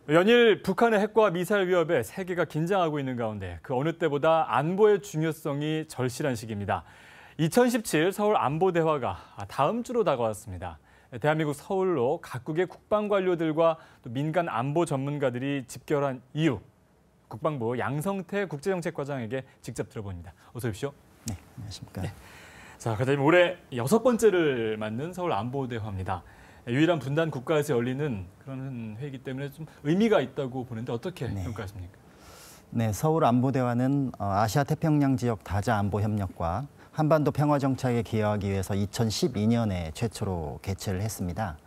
연일 북한의 핵과 미사일 위협에 세계가 긴장하고 있는 가운데 그 어느 때보다 안보의 중요성이 절실한 시기입니다. 2017 서울 안보대화가 다음 주로 다가왔습니다. 대한민국 서울로 각국의 국방 관료들과 또 민간 안보 전문가들이 집결한 이유, 국방부 양성태 국제정책과장에게 직접 들어봅니다. 어서 오십시오. 네, 안녕하십니까. 네. 자, 과장님 올해 6번째를 맞는 서울 안보대화입니다. 유일한 분단 국가에서 열리는 그런 회의이기 때문에 좀 의미가 있다고 보는데 어떻게 평가하십니까? 네, 서울 안보대화는 아시아 태평양 지역 다자 안보 협력과 한반도 평화 정착에 기여하기 위해서 2012년에 최초로 개최를 했습니다.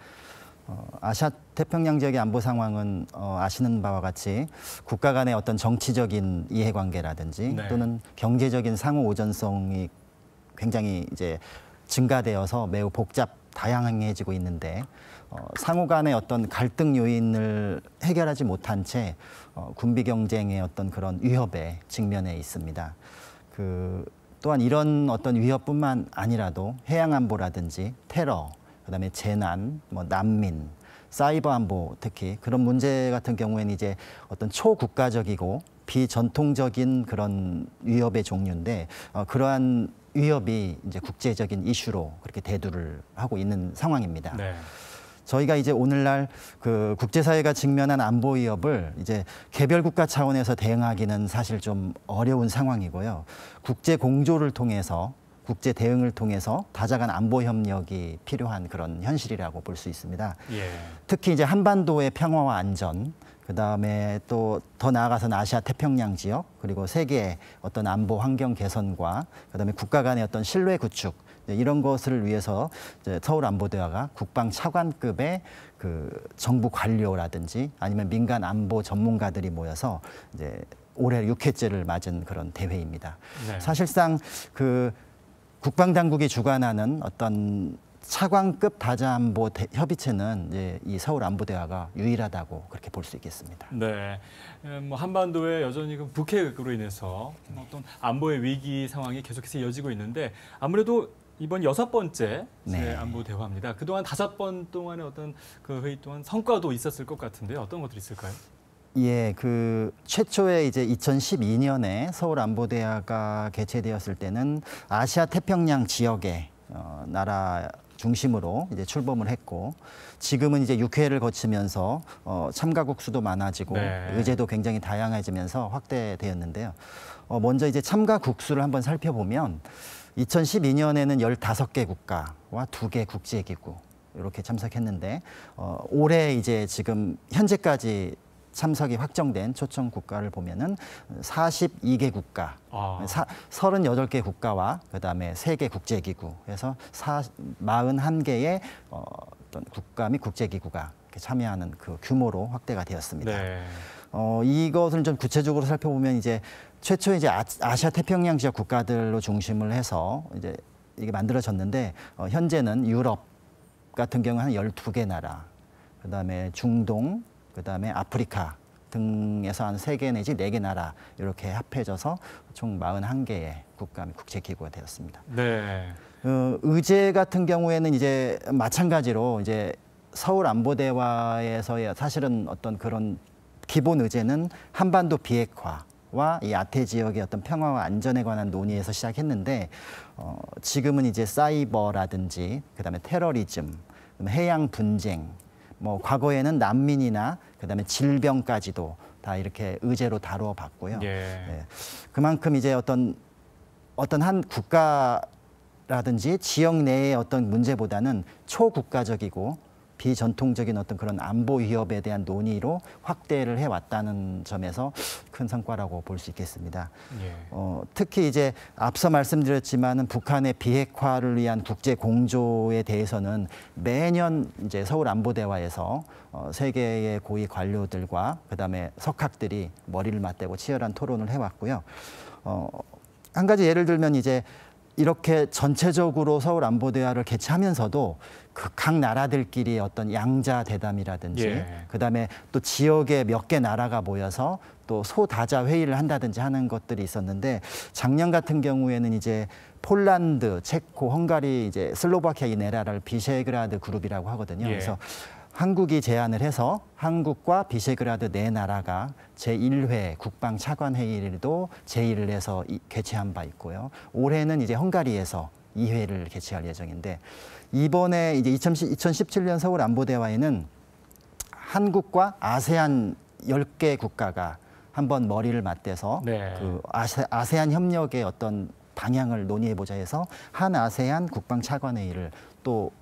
아시아 태평양 지역의 안보 상황은 아시는 바와 같이 국가 간의 어떤 정치적인 이해관계라든지 또는 경제적인 상호 오전성이 굉장히 이제 증가되어서 매우 다양해지고 있는데 상호 간의 어떤 갈등 요인을 해결하지 못한 채 군비 경쟁의 어떤 그런 위협에 직면해 있습니다. 또한 이런 어떤 위협뿐만 아니라도 해양 안보라든지 테러, 그다음에 재난, 난민, 사이버 안보 특히 그런 문제 같은 경우에는 이제 어떤 초국가적이고 비전통적인 그런 위협의 종류인데 그러한 위협이 이제 국제적인 이슈로 그렇게 대두를 하고 있는 상황입니다. 네. 저희가 이제 오늘날 그 국제사회가 직면한 안보 위협을 이제 개별 국가 차원에서 대응하기는 사실 좀 어려운 상황이고요. 국제 공조를 통해서 국제 대응을 통해서 다자간 안보 협력이 필요한 그런 현실이라고 볼 수 있습니다. 특히 이제 한반도의 평화와 안전, 그다음에 또 더 나아가서는 아시아 태평양 지역 그리고 세계의 어떤 안보 환경 개선과 그다음에 국가 간의 어떤 신뢰 구축 이런 것을 위해서 이제 서울 안보대화가 국방 차관급의 그 정부 관료라든지 아니면 민간 안보 전문가들이 모여서 이제 올해 6회째를 맞은 그런 대회입니다. 사실상 그 국방 당국이 주관하는 어떤 차관급 다자안보 협의체는 이제 이 서울 안보대화가 유일하다고 그렇게 볼 수 있겠습니다. 네, 한반도에 여전히 북핵으로 인해서 어떤 안보의 위기 상황이 계속해서 이어지고 있는데 아무래도 이번 6번째 안보대화입니다. 그동안 5번 동안의 어떤 그 회의 동안 성과도 있었을 것 같은데 어떤 것들이 있을까요? 예, 최초에 이제 2012년에 서울 안보대화가 개최되었을 때는 아시아 태평양 지역의 나라 중심으로 이제 출범을 했고 지금은 이제 6회를 거치면서 참가국 수도 많아지고 의제도 굉장히 다양해지면서 확대되었는데요. 먼저 이제 참가국 수를 한번 살펴보면 2012년에는 15개 국가와 2개 국제기구 이렇게 참석했는데 올해 이제 지금 현재까지 참석이 확정된 초청 국가를 보면은 42개 국가, 38개 국가와 그다음에 3개 국제기구, 그래서 41개의 어떤 국가 및 국제기구가 참여하는 그 규모로 확대가 되었습니다. 이것을 좀 구체적으로 살펴보면 이제 최초에 이제 아시아 태평양 지역 국가들로 중심을 해서 이제 이게 만들어졌는데 현재는 유럽 같은 경우는 한 12개 나라, 그다음에 중동, 그다음에 아프리카 등에서 한 3개 내지 4개 나라 이렇게 합해져서 총 41개의 국가 및 국제기구가 되었습니다. 의제 같은 경우에는 이제 마찬가지로 이제 서울 안보대화에서의 사실은 어떤 그런 기본 의제는 한반도 비핵화와 이 아태 지역의 어떤 평화와 안전에 관한 논의에서 시작했는데 지금은 이제 사이버라든지 그다음에 테러리즘, 해양 분쟁, 과거에는 난민이나 그다음에 질병까지도 다 이렇게 의제로 다뤄봤고요. 그만큼 이제 어떤 한 국가라든지 지역 내의 어떤 문제보다는 초국가적이고 비전통적인 어떤 그런 안보 위협에 대한 논의로 확대를 해왔다는 점에서 큰 성과라고 볼 수 있겠습니다. 특히 이제 앞서 말씀드렸지만은 북한의 비핵화를 위한 국제 공조에 대해서는 매년 이제 서울 안보대화에서 세계의 고위 관료들과 그다음에 석학들이 머리를 맞대고 치열한 토론을 해왔고요. 한 가지 예를 들면 이제 이렇게 전체적으로 서울 안보대화를 개최하면서도 각 나라들끼리 어떤 양자 대담이라든지 그다음에 또 지역의 몇 개 나라가 모여서 또 소다자 회의를 한다든지 하는 것들이 있었는데 작년 같은 경우에는 이제 폴란드, 체코, 헝가리, 이제 슬로바키아 이 나라를 비셰그라드 그룹이라고 하거든요. 그래서 한국이 제안을 해서 한국과 비셰그라드 네 나라가 제1회 국방차관회의도 제의를 해서 개최한 바 있고요. 올해는 이제 헝가리에서 2회를 개최할 예정인데 이번에 이제 2017년 서울 안보대화에는 한국과 아세안 10개 국가가 한번 머리를 맞대서 네. 그 아세안 협력의 어떤 방향을 논의해보자 해서 한 아세안 국방차관회의를 또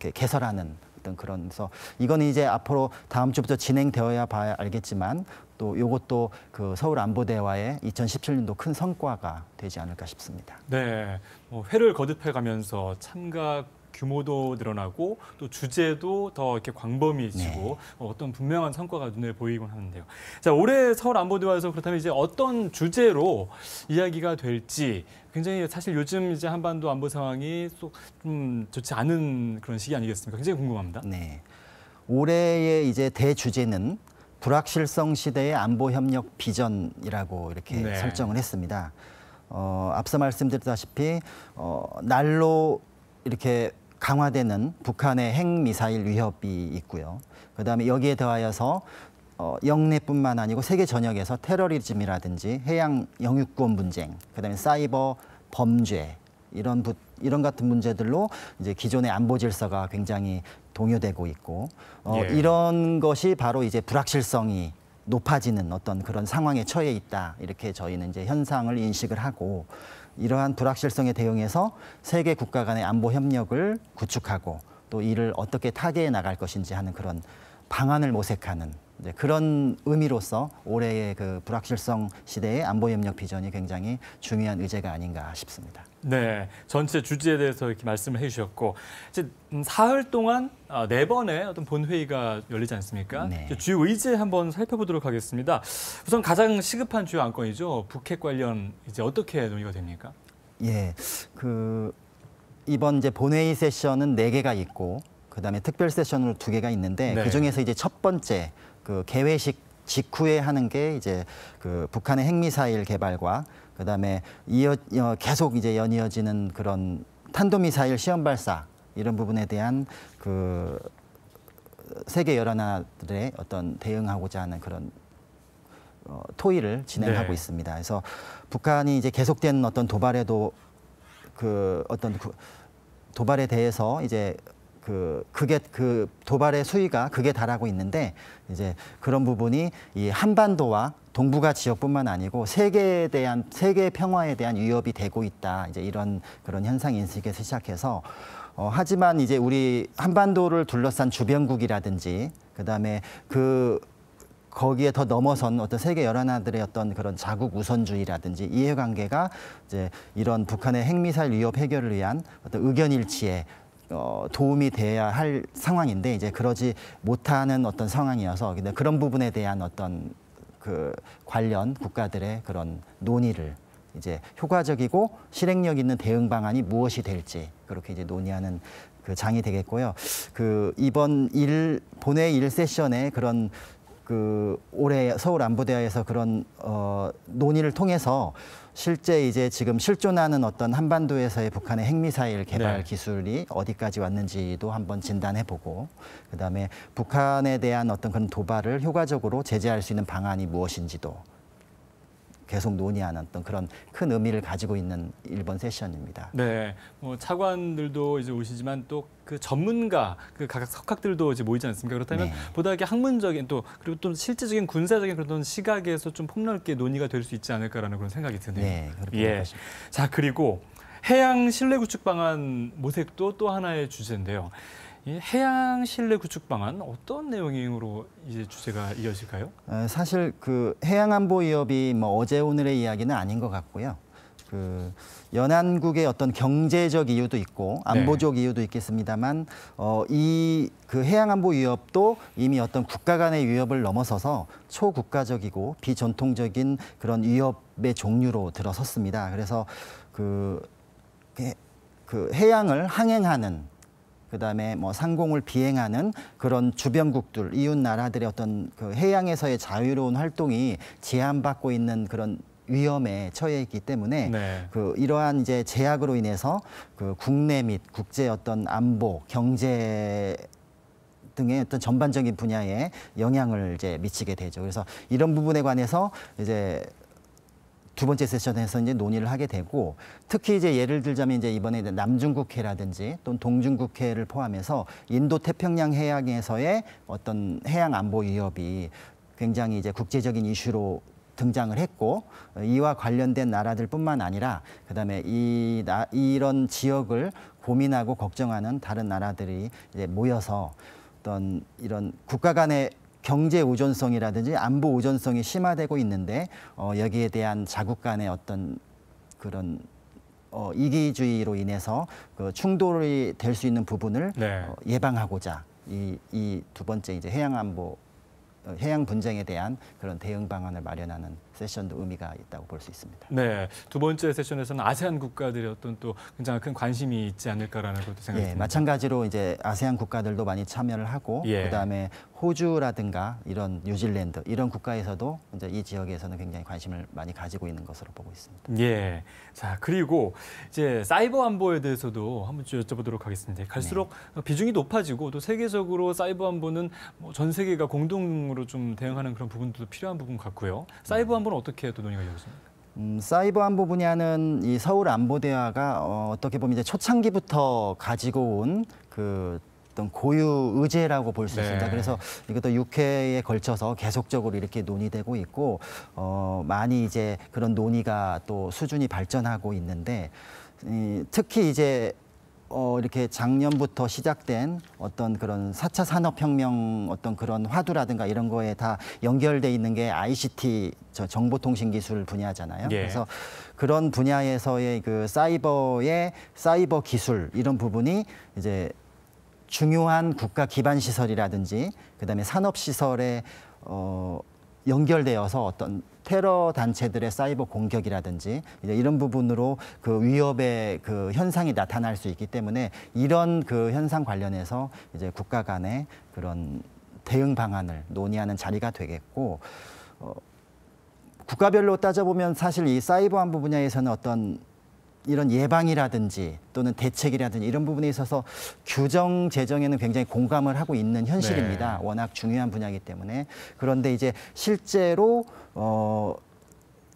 이렇게 개설하는 어떤 그런, 그래서 이거는 이제 앞으로 다음 주부터 진행되어야 봐야 알겠지만 또 이것도 그 서울 안보대화의 2017년도 큰 성과가 되지 않을까 싶습니다. 네, 회를 거듭해가면서 참가 규모도 늘어나고 또 주제도 더 이렇게 광범위해지고 네. 어떤 분명한 성과가 눈에 보이곤 하는데요. 자, 올해 서울 안보대화에서 그렇다면 이제 어떤 주제로 이야기가 될지 굉장히 사실 요즘 이제 한반도 안보 상황이 좀 좋지 않은 그런 시기 아니겠습니까? 굉장히 궁금합니다. 네. 올해의 이제 대주제는 불확실성 시대의 안보 협력 비전이라고 이렇게 네. 설정을 했습니다. 앞서 말씀드렸다시피 날로 이렇게 강화되는 북한의 핵미사일 위협이 있고요. 그다음에 여기에 더하여서 영내뿐만 아니고 세계 전역에서 테러리즘이라든지 해양 영유권 분쟁, 그다음에 사이버 범죄 이런 같은 문제들로 이제 기존의 안보 질서가 굉장히 동요되고 있고 예. 이런 것이 바로 이제 불확실성이 높아지는 어떤 그런 상황에 처해 있다. 이렇게 저희는 이제 현상을 인식을 하고 이러한 불확실성에 대응해서 세계 국가 간의 안보 협력을 구축하고 또 이를 어떻게 타개해 나갈 것인지 하는 그런 방안을 모색하는 그런 의미로서 올해의 그 불확실성 시대의 안보 협력 비전이 굉장히 중요한 의제가 아닌가 싶습니다. 네, 전체 주제에 대해서 이렇게 말씀을 해주셨고 이제 사흘 동안 4번의 어떤 본회의가 열리지 않습니까? 네. 주요 의제 한번 살펴보도록 하겠습니다. 우선 가장 시급한 주요 안건이죠. 북핵 관련 이제 어떻게 논의가 됩니까? 예, 이번 이제 본회의 세션은 4개가 있고 그다음에 특별 세션으로 2개가 있는데 네. 그 중에서 이제 첫 번째 그 개회식 직후에 하는 게 이제 그 북한의 핵미사일 개발과 그다음에 계속 이제 연이어지는 그런 탄도미사일 시험 발사 이런 부분에 대한 그 세계 여러 나라들의 어떤 대응하고자 하는 그런 토의를 진행하고 네. 있습니다. 그래서 북한이 이제 계속된 어떤 도발에도 도발에 대해서 이제 그게 도발의 수위가 극에 달하고 있는데 이제 그런 부분이 이 한반도와 동북아 지역뿐만 아니고 세계 평화에 대한 위협이 되고 있다. 이제 이런 그런 현상 인식에서 시작해서 하지만 이제 우리 한반도를 둘러싼 주변국이라든지 그다음에 거기에 더 넘어선 어떤 세계 여러 나라들의 어떤 그런 자국 우선주의라든지 이해관계가 이제 이런 북한의 핵미사일 위협 해결을 위한 어떤 의견 일치에 도움이 돼야 할 상황인데 이제 그러지 못하는 어떤 상황이어서 근데 그런 부분에 대한 어떤 그 관련 국가들의 그런 논의를 이제 효과적이고 실행력 있는 대응 방안이 무엇이 될지 그렇게 이제 논의하는 그 장이 되겠고요. 이번 본회의 1세션에 그런 올해 서울 안보대화에서 그런 논의를 통해서 실제 이제 지금 실존하는 어떤 한반도에서의 북한의 핵미사일 개발 네. 기술이 어디까지 왔는지도 한번 진단해보고 그다음에 북한에 대한 어떤 그런 도발을 효과적으로 제재할 수 있는 방안이 무엇인지도 계속 논의하는 어떤 그런 큰 의미를 가지고 있는 이번 세션입니다. 네, 차관들도 이제 오시지만 또 그 전문가, 각각 석학들도 이제 모이지 않습니까? 그렇다면 네. 보다 이렇게 학문적인 그리고 또 실제적인 군사적인 그런 시각에서 좀 폭넓게 논의가 될 수 있지 않을까라는 그런 생각이 드네요. 네, 그렇게 예. 생각하십니다. 자, 그리고 해양 신뢰 구축 방안 모색도 또 하나의 주제인데요. 이 해양 신뢰 구축 방안 어떤 내용으로 이제 주제가 이어질까요? 사실 해양 안보 위협이 어제 오늘의 이야기는 아닌 것 같고요. 연안국의 어떤 경제적 이유도 있고 안보적 이유도 있겠습니다만 해양 안보 위협도 이미 어떤 국가 간의 위협을 넘어서서 초국가적이고 비전통적인 그런 위협의 종류로 들어섰습니다. 그래서 해양을 항행하는 그다음에 상공을 비행하는 그런 주변국들, 이웃 나라들의 어떤 해양에서의 자유로운 활동이 제한받고 있는 그런 위험에 처해 있기 때문에 네. 이러한 이제 제약으로 인해서 국내 및 국제 어떤 안보, 경제 등의 어떤 전반적인 분야에 영향을 이제 미치게 되죠. 그래서 이런 부분에 관해서 이제 두 번째 세션에서 이제 논의를 하게 되고, 특히 이제 예를 들자면 이제 이번에 남중국해라든지 또는 동중국해를 포함해서 인도 태평양 해양에서의 어떤 해양 안보 위협이 굉장히 이제 국제적인 이슈로 등장을 했고, 이와 관련된 나라들뿐만 아니라 그다음에 이런 지역을 고민하고 걱정하는 다른 나라들이 이제 모여서 어떤 이런 국가 간의 경제 의존성이라든지 안보 의존성이 심화되고 있는데, 여기에 대한 자국 간의 어떤 그런 이기주의로 인해서 그 충돌이 될 수 있는 부분을 네. 예방하고자 이 두 번째 이제 해양 안보, 해양 분쟁에 대한 그런 대응 방안을 마련하는 세션도 의미가 있다고 볼 수 있습니다. 네, 두 번째 세션에서는 아세안 국가들의 어떤 또 굉장히 큰 관심이 있지 않을까라는 것도 생각이 듭니다. 마찬가지로 이제 아세안 국가들도 많이 참여를 하고, 그다음에 호주라든가 이런 뉴질랜드 이런 국가에서도 이제 이 지역에서는 굉장히 관심을 많이 가지고 있는 것으로 보고 있습니다. 예. 자, 그리고 이제 사이버 안보에 대해서도 한번 여쭤보도록 하겠습니다. 갈수록 비중이 높아지고 또 세계적으로 사이버 안보는 전 세계가 공동으로 좀 대응하는 그런 부분도 필요한 부분 같고요. 사이버 안보는 어떻게 또 논의가 되었습니까? 사이버 안보 분야는 이 서울 안보대학가 어떻게 보면 이제 초창기부터 가지고 온 그 어떤 고유 의제라고 볼 수 있습니다. 그래서 이것도 6회에 걸쳐서 계속적으로 이렇게 논의되고 있고, 많이 이제 그런 논의가 또 수준이 발전하고 있는데, 특히 이제 이렇게 작년부터 시작된 어떤 그런 4차 산업혁명 어떤 그런 화두라든가 이런 거에 다 연결돼 있는 게 ICT, 정보통신기술 분야잖아요. 그래서 그런 분야에서의 그 사이버 기술 이런 부분이 이제 중요한 국가 기반 시설이라든지 그다음에 산업 시설에 연결되어서 어떤 테러 단체들의 사이버 공격이라든지 이제 이런 부분으로 그 위협의 그 현상이 나타날 수 있기 때문에, 이런 그 현상 관련해서 이제 국가 간의 그런 대응 방안을 논의하는 자리가 되겠고, 국가별로 따져보면 사실 이 사이버 안보 분야에서는 어떤 이런 예방이라든지 또는 대책이라든지 이런 부분에 있어서 규정 제정에는 굉장히 공감을 하고 있는 현실입니다. 워낙 중요한 분야이기 때문에. 그런데 이제 실제로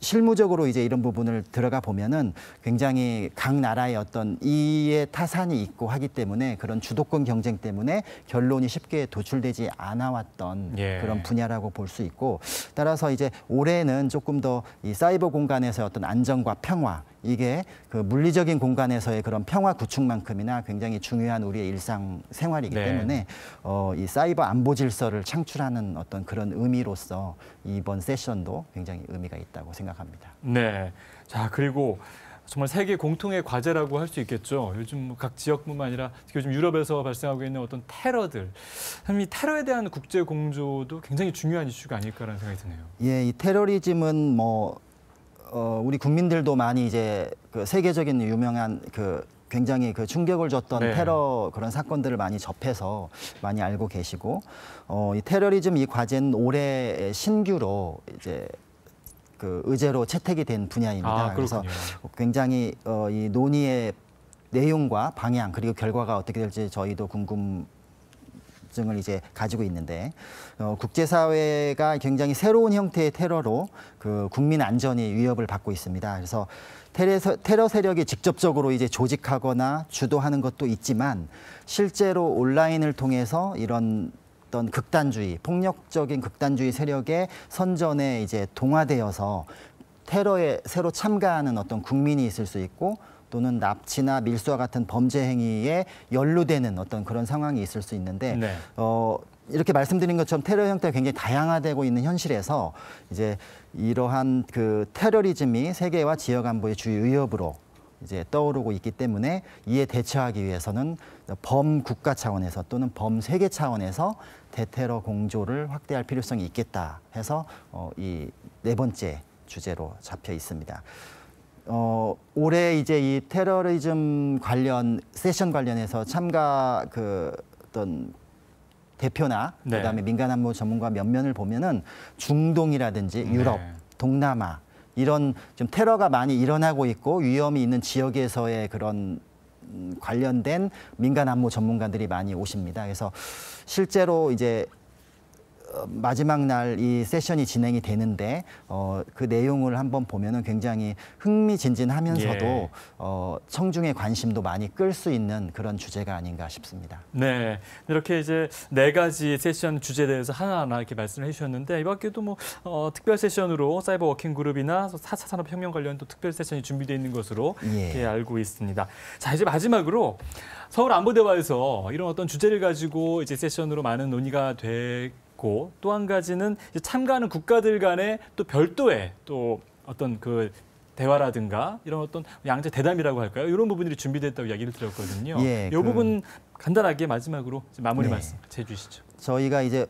실무적으로 이제 이런 부분을 들어가 보면은 굉장히 각 나라의 어떤 이의 타산이 있고 하기 때문에 그런 주도권 경쟁 때문에 결론이 쉽게 도출되지 않아 왔던 그런 분야라고 볼 수 있고, 따라서 이제 올해는 조금 더 이 사이버 공간에서의 어떤 안정과 평화, 이게 그 물리적인 공간에서의 그런 평화 구축만큼이나 굉장히 중요한 우리의 일상 생활이기 때문에 이 사이버 안보 질서를 창출하는 어떤 그런 의미로서 이번 세션도 굉장히 의미가 있다고 생각합니다. 네. 자, 그리고 정말 세계 공통의 과제라고 할 수 있겠죠. 요즘 각 지역뿐만 아니라 요즘 유럽에서 발생하고 있는 어떤 테러들, 이 테러에 대한 국제 공조도 굉장히 중요한 이슈가 아닐까라는 생각이 드네요. 예, 이 테러리즘은 우리 국민들도 많이 이제 그 세계적인 유명한 그 굉장히 그 충격을 줬던 테러 그런 사건들을 많이 접해서 많이 알고 계시고, 이 테러리즘 이 과제는 올해 신규로 이제 그 의제로 채택이 된 분야입니다. 그래서 굉장히 이 논의의 내용과 방향 그리고 결과가 어떻게 될지 저희도 궁금증을 이제 가지고 있는데, 국제사회가 굉장히 새로운 형태의 테러로 그 국민 안전이 위협을 받고 있습니다. 그래서 테러 세력이 직접적으로 이제 조직하거나 주도하는 것도 있지만, 실제로 온라인을 통해서 이런 어떤 극단주의, 폭력적인 극단주의 세력의 선전에 이제 동화되어서 테러에 새로 참가하는 어떤 국민이 있을 수 있고, 또는 납치나 밀수와 같은 범죄 행위에 연루되는 어떤 그런 상황이 있을 수 있는데, 이렇게 말씀드린 것처럼 테러 형태가 굉장히 다양화되고 있는 현실에서 이제 이러한 그 테러리즘이 세계와 지역 안보의 주요 위협으로 이제 떠오르고 있기 때문에, 이에 대처하기 위해서는 범국가 차원에서 또는 범세계 차원에서 대테러 공조를 확대할 필요성이 있겠다 해서 이 네 번째 주제로 잡혀 있습니다. 올해 이제 이 테러리즘 관련 세션 관련해서 참가 그 어떤 대표나 그다음에 민간 안보 전문가 몇 면을 보면은 중동이라든지 유럽, 동남아 이런 좀 테러가 많이 일어나고 있고 위험이 있는 지역에서의 그런 관련된 민간 안보 전문가들이 많이 오십니다. 그래서 실제로 이제 마지막 날 이 세션이 진행이 되는데 그 내용을 한번 보면은 굉장히 흥미진진하면서도 예. 청중의 관심도 많이 끌 수 있는 그런 주제가 아닌가 싶습니다. 네, 이렇게 이제 4가지 세션 주제에 대해서 하나하나 이렇게 말씀을 해주셨는데 이 밖에도 뭐 특별 세션으로 사이버 워킹 그룹이나 4차 산업혁명 관련 또 특별 세션이 준비되어 있는 것으로 예. 이렇게 알고 있습니다. 자, 이제 마지막으로 서울 안보대화에서 이런 어떤 주제를 가지고 이제 세션으로 많은 논의가 됐고 또 한 가지는 이제 참가하는 국가들 간의 또 별도의 또 어떤 그 대화라든가 이런 어떤 양자 대담이라고 할까요? 이런 부분들이 준비됐다고 이야기를 드렸거든요. 예, 이 부분 간단하게 마지막으로 마무리 네. 말씀 해주시죠. 저희가 이제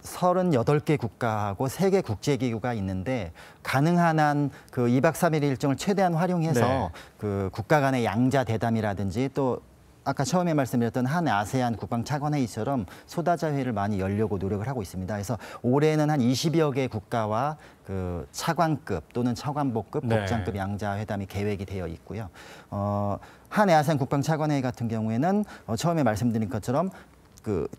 38개 국가하고 3개 국제기구가 있는데 가능한 한 그 2박 3일 일정을 최대한 활용해서 네. 그 국가 간의 양자 대담이라든지 또 아까 처음에 말씀드렸던 한 아세안 국방차관회의처럼 소다자회를 많이 열려고 노력을 하고 있습니다. 그래서 올해는 한 20여 개 국가와 그 차관급 또는 차관보급, 네. 국장급 양자 회담이 계획이 되어 있고요. 한 아세안 국방차관회의 같은 경우에는 처음에 말씀드린 것처럼 그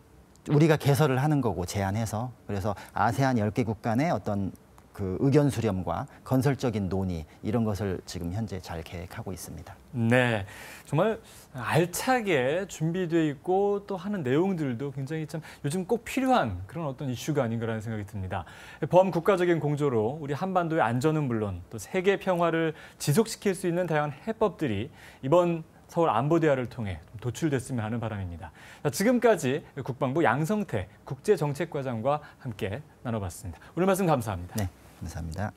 우리가 개설을 하는 거고 제안해서 그래서 아세안 10개국 간의 어떤 그 의견 수렴과 건설적인 논의 이런 것을 지금 현재 잘 계획하고 있습니다. 네, 정말 알차게 준비되어 있고 또 하는 내용들도 굉장히 참 요즘 꼭 필요한 그런 어떤 이슈가 아닌가라는 생각이 듭니다. 범국가적인 공조로 우리 한반도의 안전은 물론 또 세계 평화를 지속시킬 수 있는 다양한 해법들이 이번 서울 안보대화를 통해 도출됐으면 하는 바람입니다. 자, 지금까지 국방부 양성태 국제정책과장과 함께 나눠봤습니다. 오늘 말씀 감사합니다. 네, 감사합니다.